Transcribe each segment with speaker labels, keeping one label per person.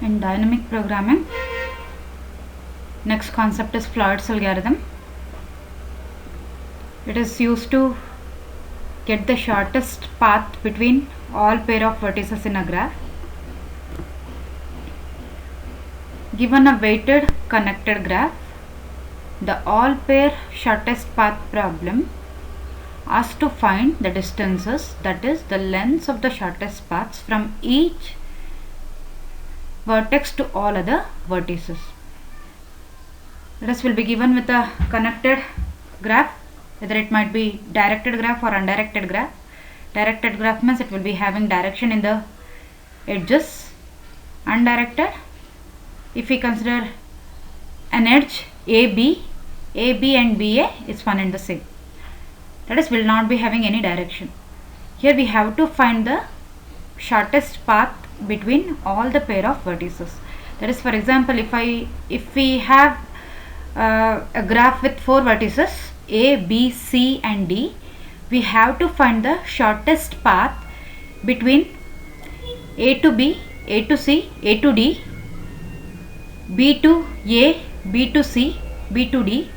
Speaker 1: In dynamic programming, next concept is Floyd's algorithm. It is used to get the shortest path between all pair of vertices in a graph. Given a weighted connected graph, the all pair shortest path problem asks to find the distances, that is the lengths of the shortest paths from each vertex to all other vertices. This will be given with a connected graph, whether it might be directed graph or undirected graph. Directed graph means it will be having direction in the edges. Undirected, if we consider an edge AB and BA is one and the same, that is will not be having any direction. Here we have to find the shortest path between all the pair of vertices. That is, for example, if we have a graph with 4 vertices A, B, C and D, we have to find the shortest path between A to B, A to C, A to D, B to A, B to C, B to D,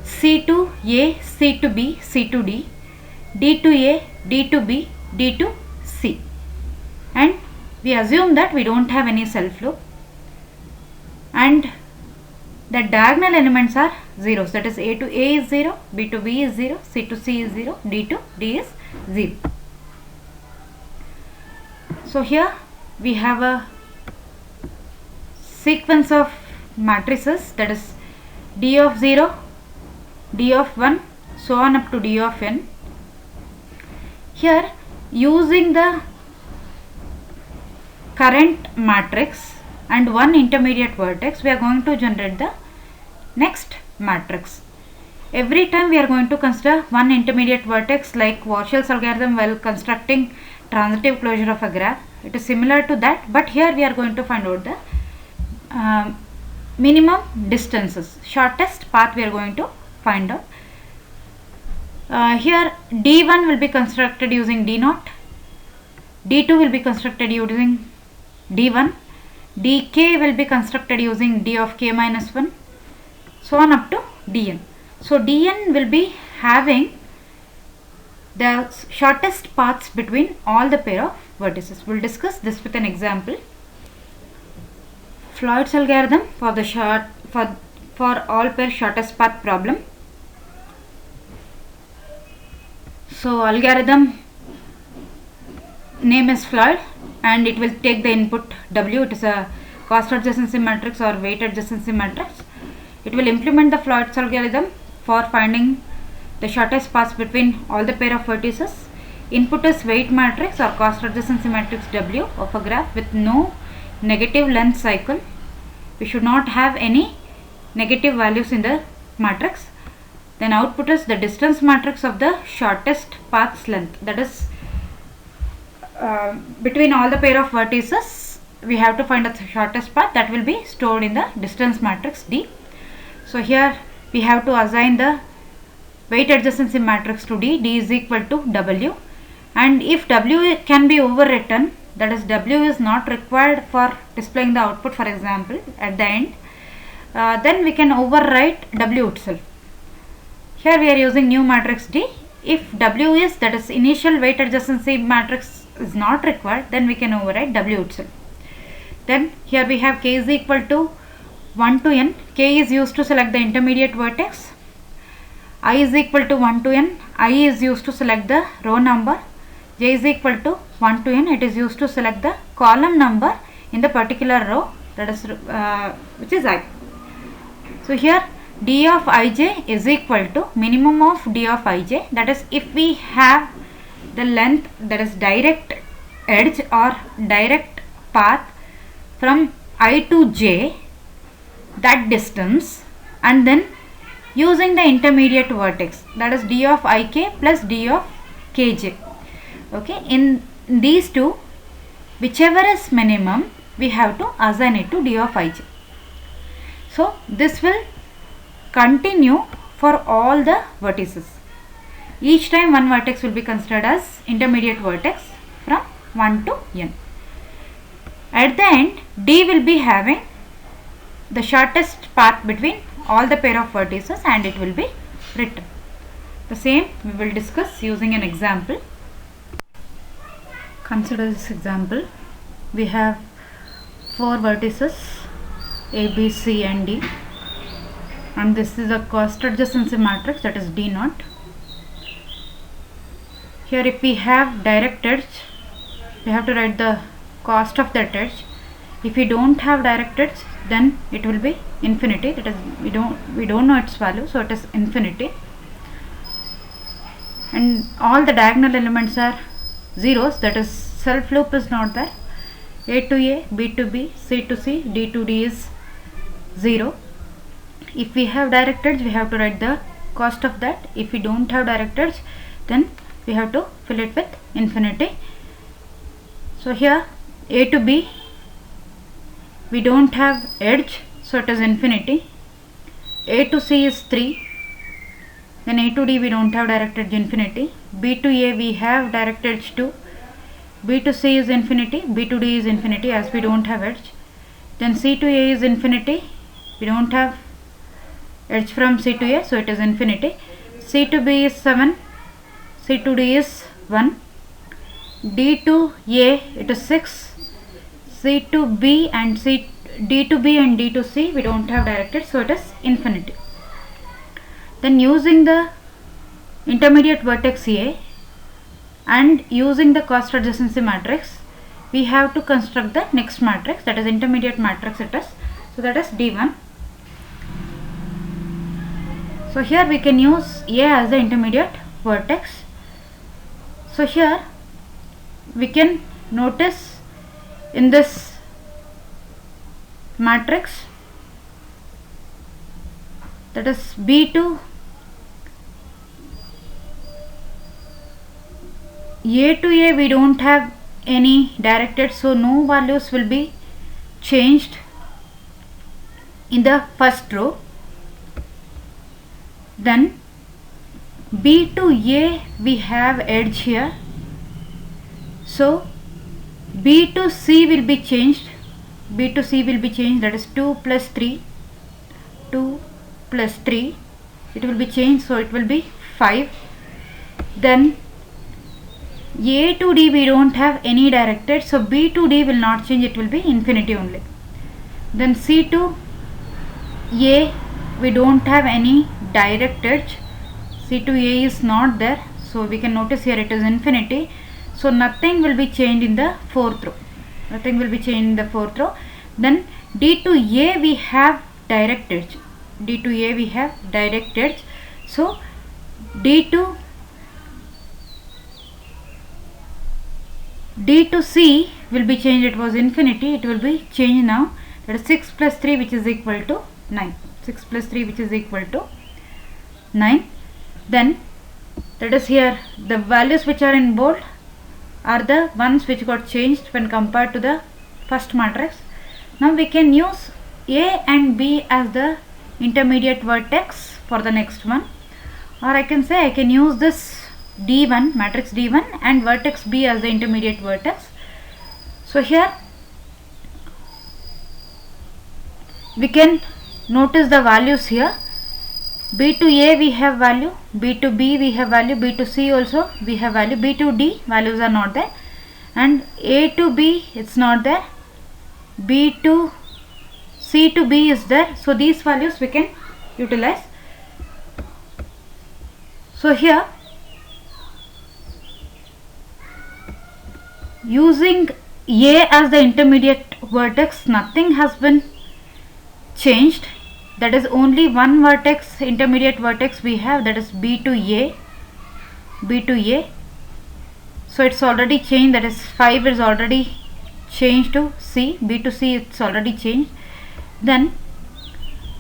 Speaker 1: C to A, C to B, C to D, D to A, D to B, D to C. And we assume that we don't have any self loop and the diagonal elements are zeros, that is A to A is 0, B to B is 0, C to C is 0, D to D is 0. So here we have a sequence of matrices, that is D of 0, D of 1, so on up to D of n. Here, using the current matrix and one intermediate vertex, we are going to generate the next matrix. Every time we are going to consider one intermediate vertex, like Warshall's algorithm while constructing transitive closure of a graph. It is similar to that, but here we are going to find out the minimum distances, shortest path we are going to find out. Here D1 will be constructed using D0, D2 will be constructed using D1, dk will be constructed using d of k minus 1, so on up to dn. So dn will be having the shortest paths between all the pair of vertices. We will discuss this with an example. Floyd's algorithm for the for all pair shortest path problem. So algorithm name is Floyd and it will take the input W. It is a cost adjacency matrix or weight adjacency matrix. It will implement the Floyd's algorithm for finding the shortest paths between all the pair of vertices. Input is weight matrix or cost adjacency matrix W of a graph with no negative length cycle. We should not have any negative values in the matrix. Then output is the distance matrix of the shortest path's length, that is between all the pair of vertices we have to find the shortest path, that will be stored in the distance matrix D. So here we have to assign the weight adjacency matrix to D. D is equal to W, and if W can be overwritten, that is W is not required for displaying the output, for example at the end, then we can overwrite W itself. Here we are using new matrix D. If W is, that is initial weight adjacency matrix is not required, then we can overwrite W itself. Then here we have k is equal to 1 to n. K is used to select the intermediate vertex. I is equal to 1 to n. I is used to select the row number. J is equal to 1 to n. It is used to select the column number in the particular row, that is which is I. So here d of ij is equal to minimum of d of ij, that is if we have the length, that is direct edge or direct path from I to j, that distance, and then using the intermediate vertex, that is d of ik plus d of kj. Okay, in these two, whichever is minimum, we have to assign it to d of ij. So this will continue for all the vertices. Each time one vertex will be considered as intermediate vertex from 1 to n. At the end, D will be having the shortest path between all the pair of vertices and it will be written. The same we will discuss using an example. Consider this example. We have 4 vertices A, B, C and D, and this is a cost adjacency matrix, that is D naught. Here if we have direct edge, we have to write the cost of that edge. If we don't have direct edge, then it will be infinity, that is we don't know its value, so it is infinity. And all the diagonal elements are zeros, that is self loop is not there. A to A, B to B, C to C, D to D is 0. If we have direct edge, we have to write the cost of that. If we don't have direct edge, then we have to fill it with infinity. So here A to B, we don't have edge, so it is infinity. A to C is 3. Then A to D we don't have direct edge, infinity. B to A we have direct edge 2. B to C is infinity. B to D is infinity as we don't have edge. Then C to A is infinity. We don't have edge from C to A, so it is infinity. C to B is 7. C to D is 1. D to A it is 6. C to B and D to B and D to C we don't have direct edge, so it is infinity. Then using the intermediate vertex A and using the cost adjacency matrix, we have to construct the next matrix, that is intermediate matrix it is. So that is D1. So here we can use A as the intermediate vertex. So here we can notice in this matrix, that is B to A we don't have any direct edge, so no values will be changed in the first row. Then B to A we have edge here, so B to C will be changed. B to C will be changed, that is 2 plus 3. 2 plus 3 it will be changed, so it will be 5. Then A to D we don't have any direct edge, so B to D will not change, it will be infinity only. Then C to A we don't have any direct edge, C to A is not there, so we can notice here it is infinity, so nothing will be changed in the fourth row. Nothing will be changed in the fourth row. Then D to A we have direct edge. D to A we have direct edge, so D to C will be changed, it was infinity, it will be changed now, that is 6 plus 3 which is equal to 9. 6 plus 3 which is equal to 9. Then that is here the values which are in bold are the ones which got changed when compared to the first matrix. Now we can use A and B as the intermediate vertex for the next one, or I can say I can use this D1, matrix D1 and vertex B as the intermediate vertex. So here we can notice the values here. B to A we have value, B to B we have value, B to C also we have value, B to D values are not there, and A to B it's not there, B to C to B is there, so these values we can utilize. So here using A as the intermediate vertex, nothing has been changed, that is only one vertex, intermediate vertex we have, that is B to A. B to A, so it's already changed, that is 5 is already changed to C. B to C it's already changed. Then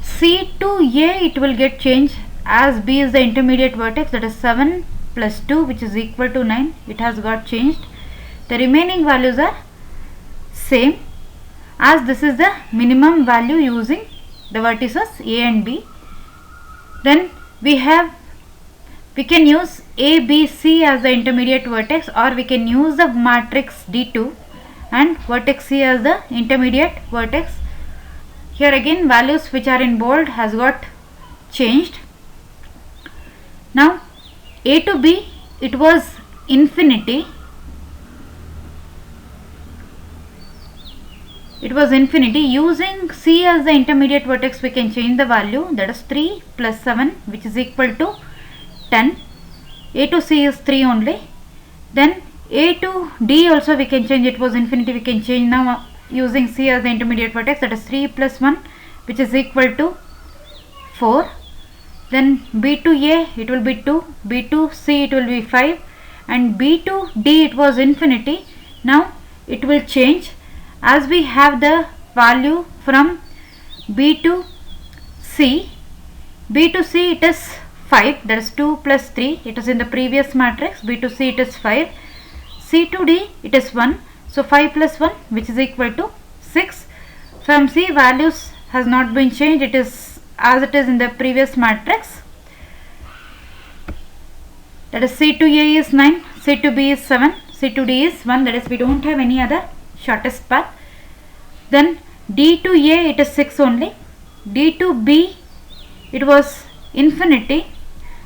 Speaker 1: C to A it will get changed as B is the intermediate vertex, that is 7 plus 2 which is equal to 9, it has got changed. The remaining values are same, as this is the minimum value using the vertices A and B. Then we can use A, B, C as the intermediate vertex, or we can use the matrix D2 and vertex C as the intermediate vertex. Here again values which are in bold has got changed. Now A to B, it was infinity. It was infinity. Using C as the intermediate vertex, we can change the value, that is 3 plus 7, which is equal to 10. A to C is 3 only. Then A to D also we can change. It was infinity, we can change now using C as the intermediate vertex, that is 3 plus 1, which is equal to 4. Then B to A, it will be 2, B to C, it will be 5, and B to D, it was infinity. Now it will change as we have the value from B to C. B to C, it is 5, that is 2 plus 3, it is in the previous matrix. B to C, it is 5. C to D, it is 1, so 5 plus 1, which is equal to 6. From C, values has not been changed, it is as it is in the previous matrix. That is C to A is 9, C to B is 7, C to D is 1, that is we don't have any other shortest path. Then D to A, it is 6 only. D to B, it was infinity.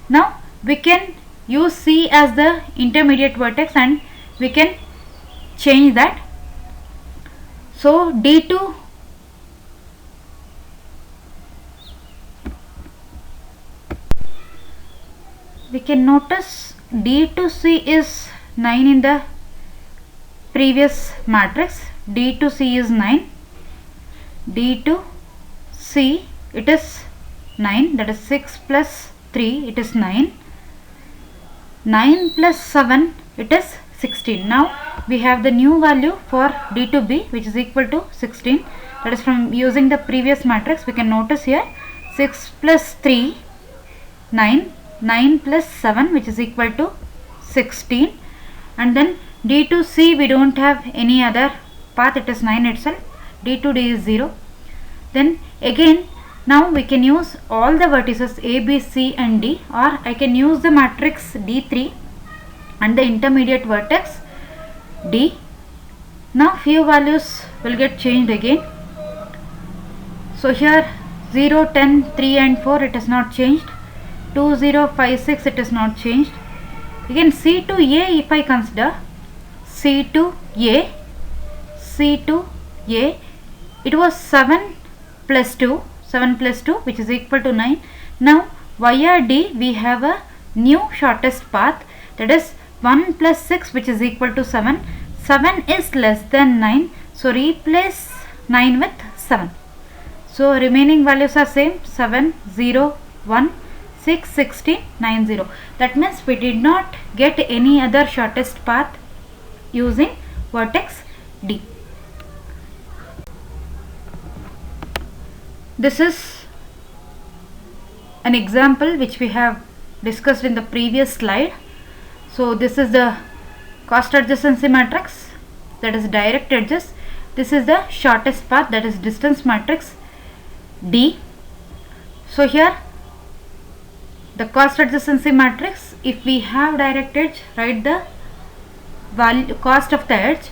Speaker 1: Now we can use C as the intermediate vertex and we can change that. So D to we can notice D to C is 9 in the previous matrix. D to C is 9. D to C, it is 9, that is 6 plus 3, it is 9. 9 plus 7, it is 16. Now we have the new value for D to B, which is equal to 16. That is from using the previous matrix, we can notice here 6 plus 3, 9, 9 plus 7, which is equal to 16. And then D to C, we don't have any other path, it is 9 itself. D to D is 0. Then again, now we can use all the vertices A, B, C and D, or I can use the matrix D3 and the intermediate vertex D. Now few values will get changed again. So here 0, 10, 3 and 4, it is not changed. 2, 0, 5, 6, it is not changed. Again C to A, if I consider C to A, C to A, it was 7 plus 2, 7 plus 2, which is equal to 9. Now via D, we have a new shortest path, that is 1 plus 6, which is equal to 7. 7 is less than 9, so replace 9 with 7. So remaining values are same, 7, 0, 1, 6, 16, 9, 0. That means we did not get any other shortest path using vertex D. This is an example which we have discussed in the previous slide. So this is the cost adjacency matrix, that is direct edges. This is the shortest path, that is distance matrix D. So here the cost adjacency matrix, if we have direct edge, write the value cost of the edge,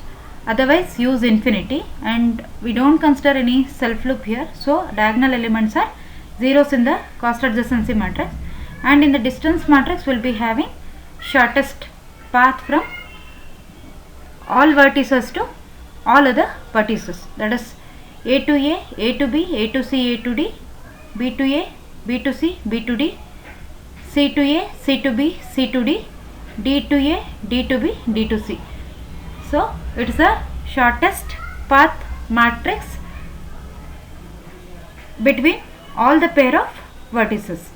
Speaker 1: otherwise use infinity, and we don't consider any self loop here, so diagonal elements are zeros in the cost adjacency matrix. And in the distance matrix, we will be having shortest path from all vertices to all other vertices, that is A to A, A to B, A to C, A to D, B to A, B to C, B to D, C to A, C to B, C to D, D to A, D to B, D to C. So it is a shortest path matrix between all the pair of vertices.